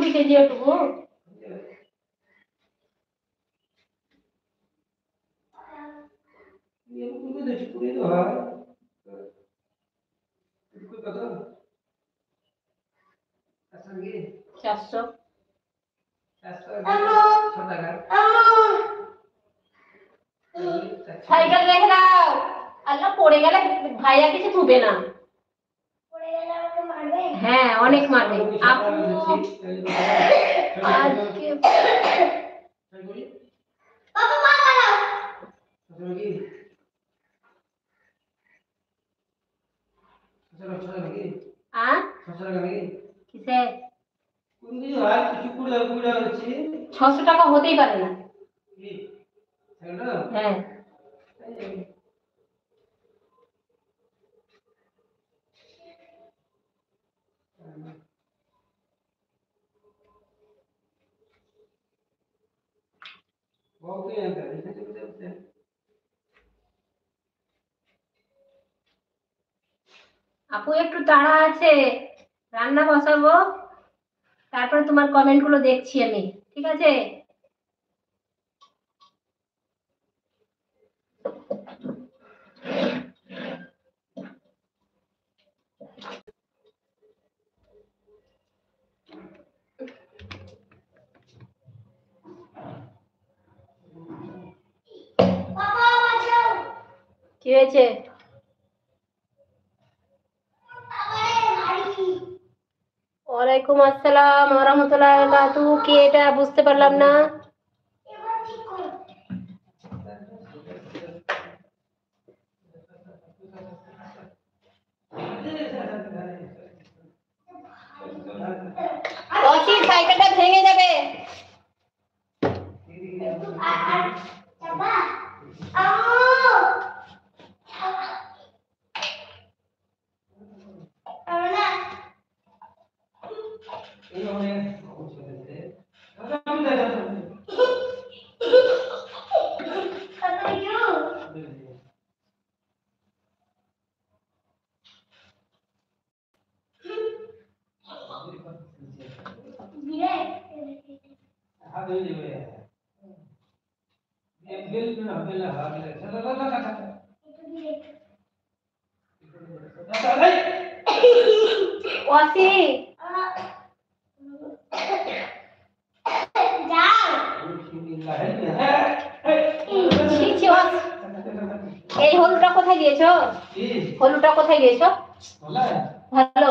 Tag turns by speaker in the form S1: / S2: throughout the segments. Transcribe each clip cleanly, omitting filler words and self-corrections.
S1: 20 KG ওটুকু চারশো cycle রেখে দাও। আল্লাহ পড়ে গেলে ভাইয়া কিছু থুবে না। হ্যাঁ অনেক মারবে। আজকে কিসে 600 টাকা হতেই পারে না। হ্যাঁ আপু একটু তাড়া আছে, রান্না বসাবো, তারপরে তোমার কমেন্ট গুলো দেখছি আমি, ঠিক আছে? কি হয়েছে? ওয়ালাইকুম আসসালাম ওয়া রাহমাতুল্লাহি ওয়া বারাকাতুহু। কি এটা বুঝতে পারলাম না। সাইকেলটা ভেঙে যাবে। ওয়াসি এই হলুটা কোথায় গিয়েছো? হলুটা কোথায় গিয়েছো? ভালো।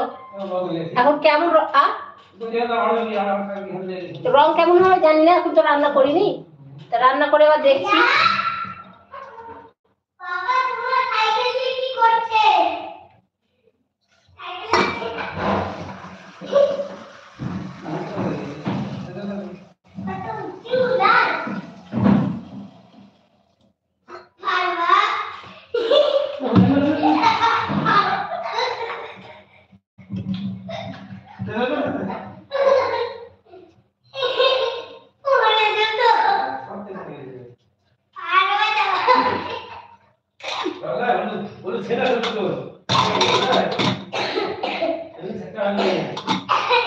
S1: এখন কেমন রং কেমন হবে জানি না, এখন তো রান্না করিনি, তা রান্না করে আবার দেখছি।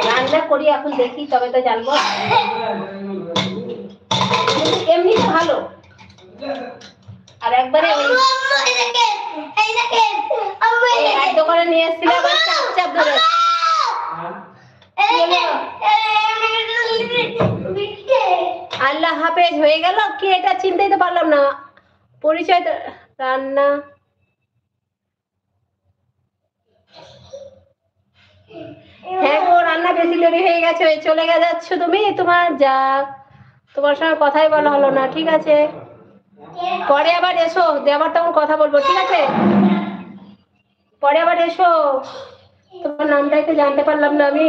S1: রান্না করি এখন দেখি, তবে তো জানবো। এমনি তো ভালো। আর একবারে দোকানে নিয়ে এসেছিলাম চাপ ধরে। আল্লাহ হাফেজ হয়ে গেল। কি এটা চিনতেই তো পারলাম না পরিচয়। রান্না হ্যাঁ গো, রান্না বেশি দেরি হয়ে গেছে, চলে যাচ্ছ তুমি। তোমার সঙ্গে কথাই বলা হলো না, ঠিক আছে? পরে আবার এসো, আবার তখন কথা বলবো, ঠিক আছে? পরে আবার এসো। তোমার নামটাই তো জানতে পারলাম না আমি।